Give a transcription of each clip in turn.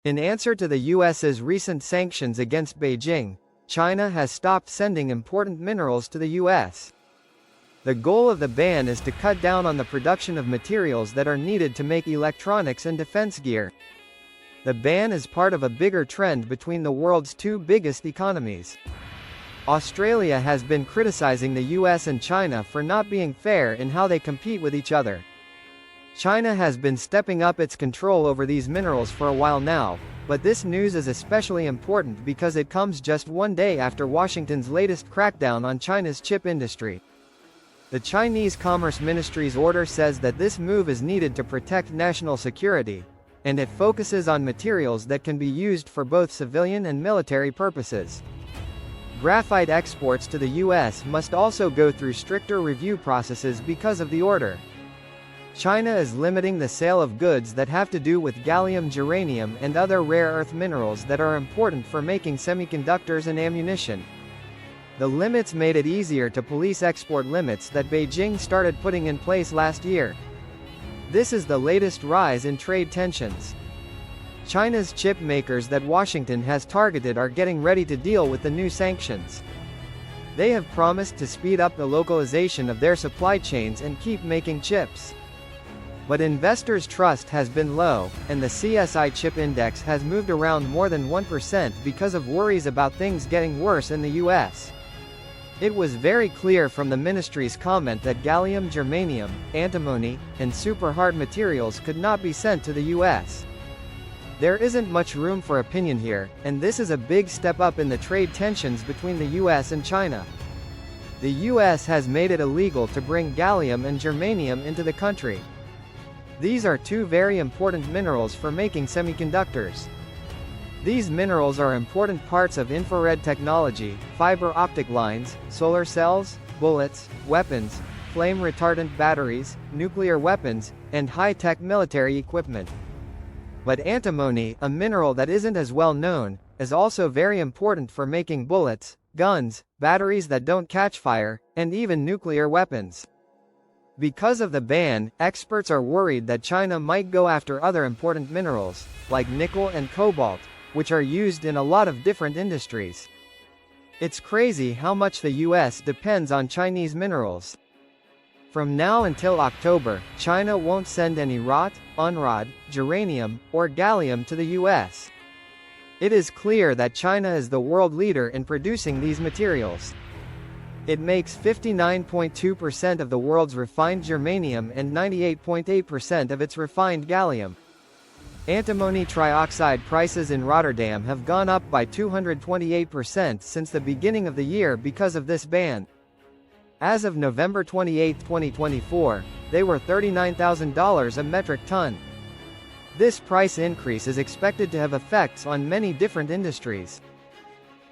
In answer to the US's recent sanctions against Beijing, China has stopped sending important minerals to the US. The goal of the ban is to cut down on the production of materials that are needed to make electronics and defense gear. The ban is part of a bigger trend between the world's two biggest economies. Australia has been criticizing the US and China for not being fair in how they compete with each other. China has been stepping up its control over these minerals for a while now, but this news is especially important because it comes just one day after Washington's latest crackdown on China's chip industry. The Chinese Commerce Ministry's order says that this move is needed to protect national security, and it focuses on materials that can be used for both civilian and military purposes. Graphite exports to the US must also go through stricter review processes because of the order. China is limiting the sale of goods that have to do with gallium, germanium, and other rare earth minerals that are important for making semiconductors and ammunition. The limits made it easier to police export limits that Beijing started putting in place last year. This is the latest rise in trade tensions. China's chip makers that Washington has targeted are getting ready to deal with the new sanctions. They have promised to speed up the localization of their supply chains and keep making chips. But investors' trust has been low, and the CSI chip index has moved around more than 1% because of worries about things getting worse in the US. It was very clear from the ministry's comment that gallium, germanium, antimony, and super hard materials could not be sent to the US. There isn't much room for opinion here, and this is a big step up in the trade tensions between the US and China. The US has made it illegal to bring gallium and germanium into the country. These are two very important minerals for making semiconductors. These minerals are important parts of infrared technology, fiber optic lines, solar cells, bullets, weapons, flame retardant batteries, nuclear weapons, and high-tech military equipment. But antimony, a mineral that isn't as well known, is also very important for making bullets, guns, batteries that don't catch fire, and even nuclear weapons. Because of the ban, experts are worried that China might go after other important minerals, like nickel and cobalt, which are used in a lot of different industries. It's crazy how much the US depends on Chinese minerals. From now until October, China won't send any wrought, unwrought, germanium, or gallium to the US. It is clear that China is the world leader in producing these materials. It makes 59.2% of the world's refined germanium and 98.8% of its refined gallium. Antimony trioxide prices in Rotterdam have gone up by 228% since the beginning of the year because of this ban. As of November 28, 2024, they were $39,000 a metric ton. This price increase is expected to have effects on many different industries.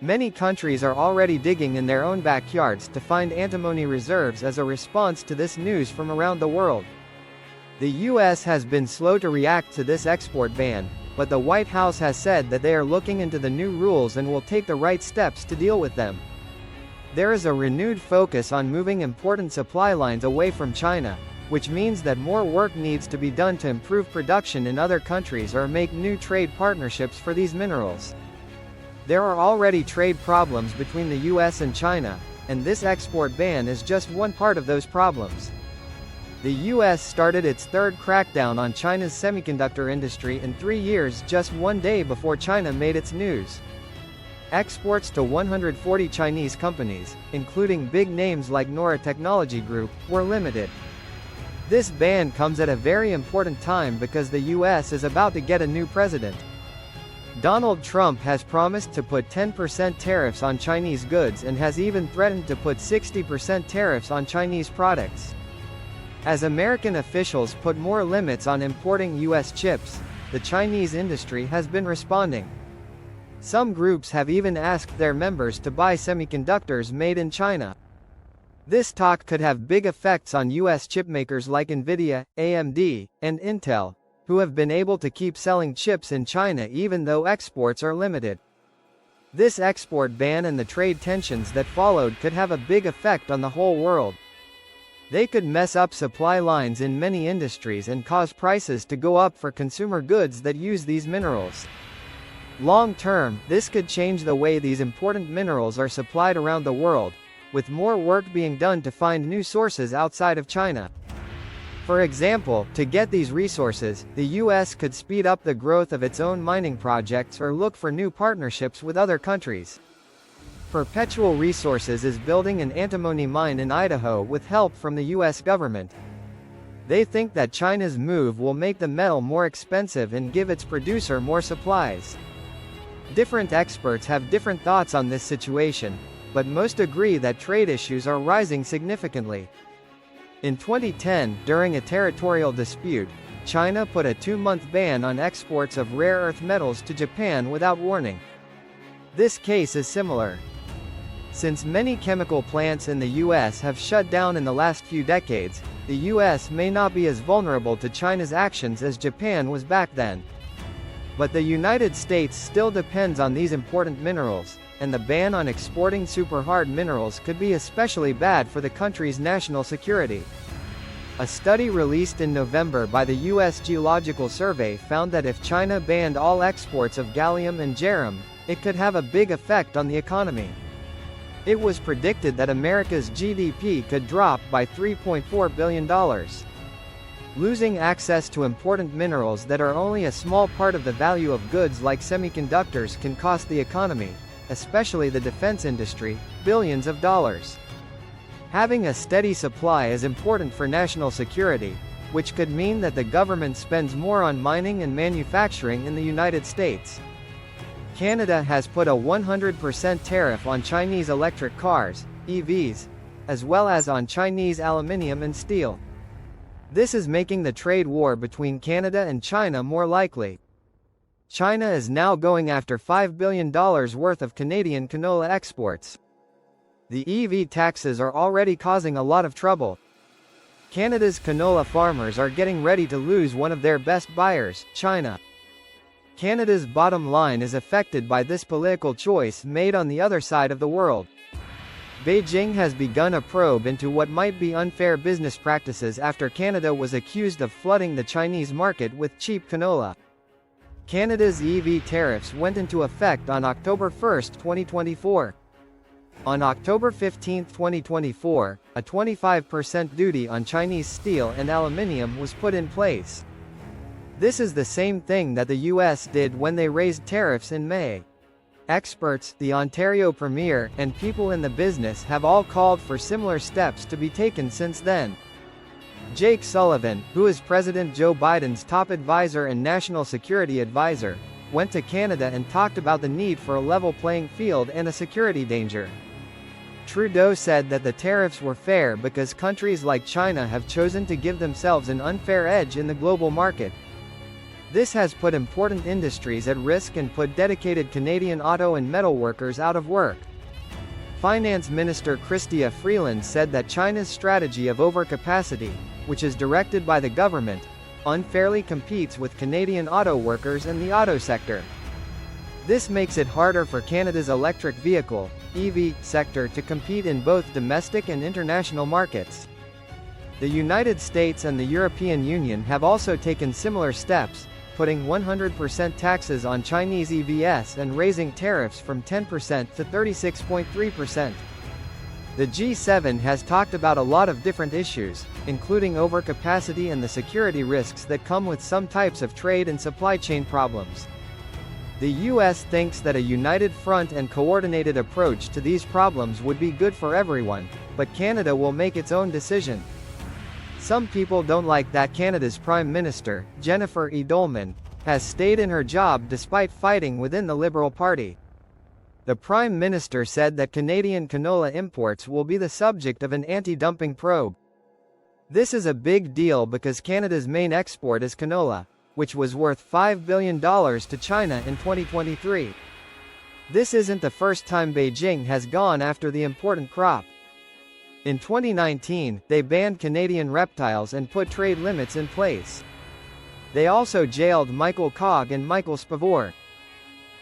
Many countries are already digging in their own backyards to find antimony reserves as a response to this news from around the world. The US has been slow to react to this export ban, but the White House has said that they are looking into the new rules and will take the right steps to deal with them. There is a renewed focus on moving important supply lines away from China, which means that more work needs to be done to improve production in other countries or make new trade partnerships for these minerals. There are already trade problems between the US and China, and this export ban is just one part of those problems. The US started its third crackdown on China's semiconductor industry in 3 years just one day before China made its news. Exports to 140 Chinese companies, including big names like Nora Technology Group, were limited. This ban comes at a very important time because the US is about to get a new president. Donald Trump has promised to put 10% tariffs on Chinese goods and has even threatened to put 60% tariffs on Chinese products. As American officials put more limits on importing US chips, the Chinese industry has been responding. Some groups have even asked their members to buy semiconductors made in China. This talk could have big effects on US chipmakers like Nvidia, AMD, and Intel, who have been able to keep selling chips in China even though exports are limited. This export ban and the trade tensions that followed could have a big effect on the whole world. They could mess up supply lines in many industries and cause prices to go up for consumer goods that use these minerals. Long term, this could change the way these important minerals are supplied around the world, with more work being done to find new sources outside of China. For example, to get these resources, the US could speed up the growth of its own mining projects or look for new partnerships with other countries. Perpetual Resources is building an antimony mine in Idaho with help from the US government. They think that China's move will make the metal more expensive and give its producer more supplies. Different experts have different thoughts on this situation, but most agree that trade issues are rising significantly. In 2010, during a territorial dispute, China put a 2-month ban on exports of rare earth metals to Japan without warning. This case is similar. Since many chemical plants in the US have shut down in the last few decades, the US may not be as vulnerable to China's actions as Japan was back then. But the United States still depends on these important minerals, and the ban on exporting super-hard minerals could be especially bad for the country's national security. A study released in November by the U.S. Geological Survey found that if China banned all exports of gallium and germ, it could have a big effect on the economy. It was predicted that America's GDP could drop by $3.4 billion. Losing access to important minerals that are only a small part of the value of goods like semiconductors can cost the economy, especially the defense industry, billions of dollars. Having a steady supply is important for national security, which could mean that the government spends more on mining and manufacturing in the United States. Canada has put a 100% tariff on Chinese electric cars, EVs, as well as on Chinese aluminium and steel. This is making the trade war between Canada and China more likely. China is now going after $5 billion worth of Canadian canola exports. The EV taxes are already causing a lot of trouble. Canada's canola farmers are getting ready to lose one of their best buyers, China. Canada's bottom line is affected by this political choice made on the other side of the world. Beijing has begun a probe into what might be unfair business practices after Canada was accused of flooding the Chinese market with cheap canola. Canada's EV tariffs went into effect on October 1, 2024. On October 15, 2024, a 25% duty on Chinese steel and aluminium was put in place. This is the same thing that the US did when they raised tariffs in May. Experts, the Ontario Premier, and people in the business have all called for similar steps to be taken since then. Jake Sullivan, who is President Joe Biden's top advisor and national security advisor, went to Canada and talked about the need for a level playing field and a security danger. Trudeau said that the tariffs were fair because countries like China have chosen to give themselves an unfair edge in the global market. This has put important industries at risk and put dedicated Canadian auto and metal workers out of work. Finance Minister Chrystia Freeland said that China's strategy of overcapacity, which is directed by the government, unfairly competes with Canadian auto workers and the auto sector. This makes it harder for Canada's electric vehicle, EV, sector to compete in both domestic and international markets. The United States and the European Union have also taken similar steps, putting 100% taxes on Chinese EVs and raising tariffs from 10% to 36.3%. The G7 has talked about a lot of different issues, including overcapacity and the security risks that come with some types of trade and supply chain problems. The US thinks that a united front and coordinated approach to these problems would be good for everyone, but Canada will make its own decision. Some people don't like that Canada's Prime Minister, Jennifer E. Dolman, has stayed in her job despite fighting within the Liberal Party. The Prime Minister said that Canadian canola imports will be the subject of an anti-dumping probe. This is a big deal because Canada's main export is canola, which was worth $5 billion to China in 2023. This isn't the first time Beijing has gone after the important crop. In 2019, they banned Canadian reptiles and put trade limits in place. They also jailed Michael Cogg and Michael Spavor.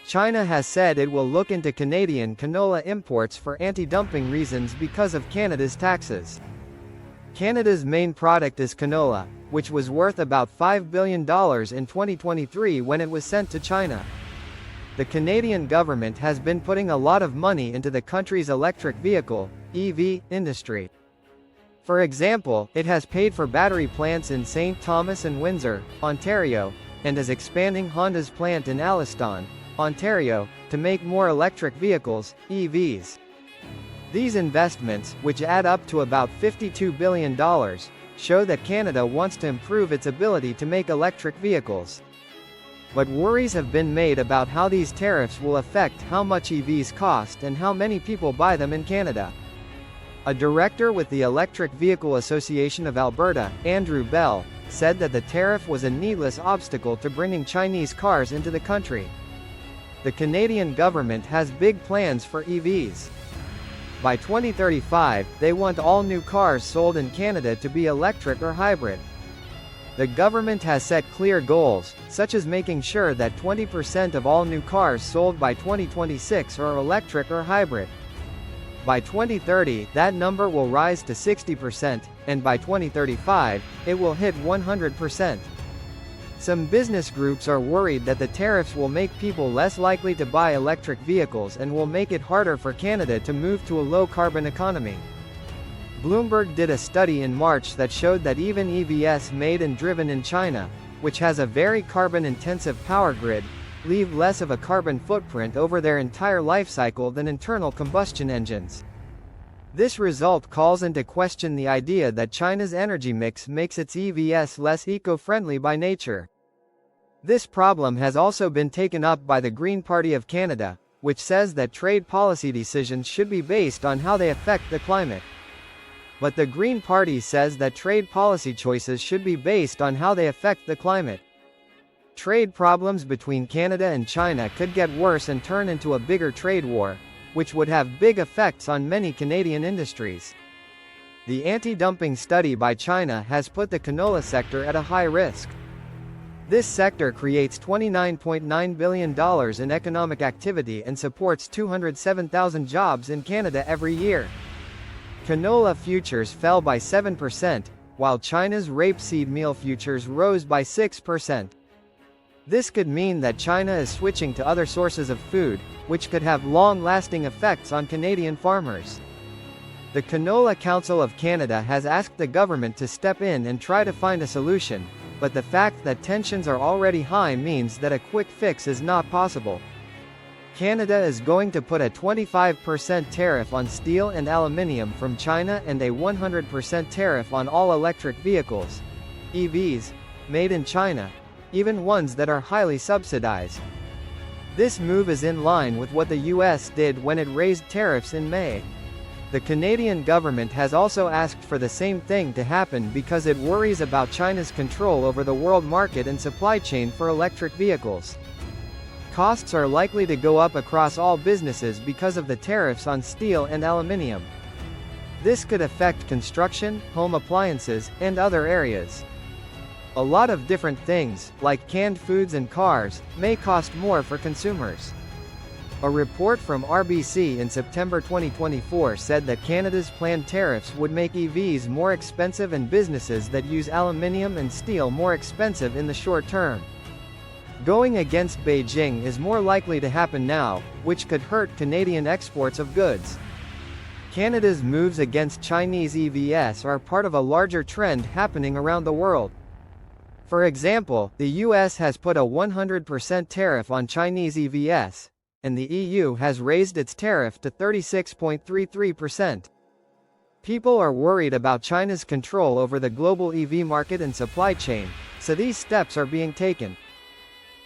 China has said it will look into Canadian canola imports for anti-dumping reasons because of Canada's taxes. Canada's main product is canola, which was worth about $5 billion in 2023 when it was sent to China. The Canadian government has been putting a lot of money into the country's electric vehicle, EV, industry. For example, it has paid for battery plants in St. Thomas and Windsor, Ontario, and is expanding Honda's plant in Alliston, Ontario, to make more electric vehicles, EVs. These investments, which add up to about $52 billion, show that Canada wants to improve its ability to make electric vehicles. But worries have been made about how these tariffs will affect how much EVs cost and how many people buy them in Canada. A director with the Electric Vehicle Association of Alberta, Andrew Bell, said that the tariff was a needless obstacle to bringing Chinese cars into the country. The Canadian government has big plans for EVs. By 2035, they want all new cars sold in Canada to be electric or hybrid. The government has set clear goals, such as making sure that 20% of all new cars sold by 2026 are electric or hybrid. By 2030, that number will rise to 60%, and by 2035, it will hit 100%. Some business groups are worried that the tariffs will make people less likely to buy electric vehicles and will make it harder for Canada to move to a low-carbon economy. Bloomberg did a study in March that showed that even EVs made and driven in China, which has a very carbon-intensive power grid, leave less of a carbon footprint over their entire life cycle than internal combustion engines. This result calls into question the idea that China's energy mix makes its EVs less eco-friendly by nature. This problem has also been taken up by the Green Party of Canada, which says that trade policy decisions should be based on how they affect the climate. But the Green Party says that trade policy choices should be based on how they affect the climate. Trade problems between Canada and China could get worse and turn into a bigger trade war, which would have big effects on many Canadian industries. The anti-dumping study by China has put the canola sector at a high risk. This sector creates $29.9 billion in economic activity and supports 207,000 jobs in Canada every year. Canola futures fell by 7%, while China's rapeseed meal futures rose by 6%. This could mean that China is switching to other sources of food, which could have long-lasting effects on Canadian farmers. The Canola Council of Canada has asked the government to step in and try to find a solution, but the fact that tensions are already high means that a quick fix is not possible. Canada is going to put a 25% tariff on steel and aluminium from China and a 100% tariff on all electric vehicles, EVs, made in China, even ones that are highly subsidized. This move is in line with what the US did when it raised tariffs in May. The Canadian government has also asked for the same thing to happen because it worries about China's control over the world market and supply chain for electric vehicles. Costs are likely to go up across all businesses because of the tariffs on steel and aluminium. This could affect construction, home appliances, and other areas. A lot of different things, like canned foods and cars, may cost more for consumers. A report from RBC in September 2024 said that Canada's planned tariffs would make EVs more expensive and businesses that use aluminium and steel more expensive in the short term. Going against Beijing is more likely to happen now, which could hurt Canadian exports of goods. Canada's moves against Chinese EVs are part of a larger trend happening around the world. For example, the US has put a 100% tariff on Chinese EVs, and the EU has raised its tariff to 36.33%. People are worried about China's control over the global EV market and supply chain, so these steps are being taken.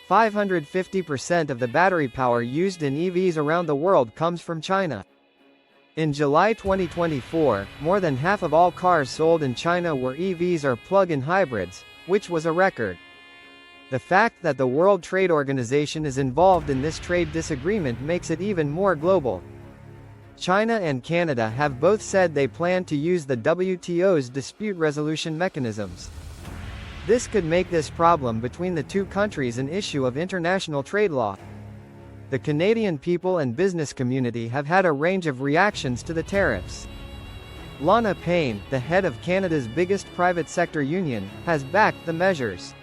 550% of the battery power used in EVs around the world comes from China. In July 2024, more than half of all cars sold in China were EVs or plug-in hybrids, which was a record. The fact that the World Trade Organization is involved in this trade disagreement makes it even more global. China and Canada have both said they plan to use the WTO's dispute resolution mechanisms. This could make this problem between the two countries an issue of international trade law. The Canadian people and business community have had a range of reactions to the tariffs. Lana Payne, the head of Canada's biggest private sector union, has backed the measures.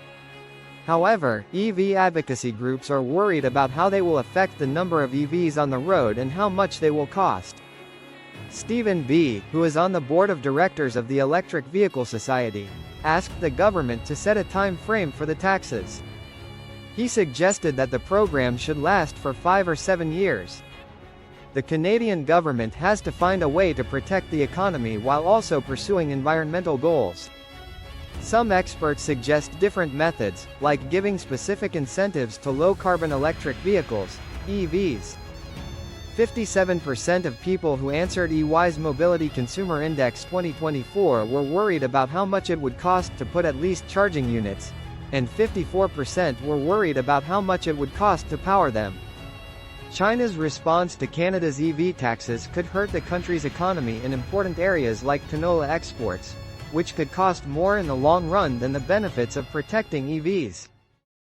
However, EV advocacy groups are worried about how they will affect the number of EVs on the road and how much they will cost. Stephen B., who is on the board of directors of the Electric Vehicle Society, asked the government to set a time frame for the taxes. He suggested that the program should last for 5 or 7 years. The Canadian government has to find a way to protect the economy while also pursuing environmental goals. Some experts suggest different methods, like giving specific incentives to low-carbon electric vehicles, EVs. 57% of people who answered EY's Mobility Consumer Index 2024 were worried about how much it would cost to put at least charging units, and 54% were worried about how much it would cost to power them. China's response to Canada's EV taxes could hurt the country's economy in important areas like canola exports, which could cost more in the long run than the benefits of protecting EVs.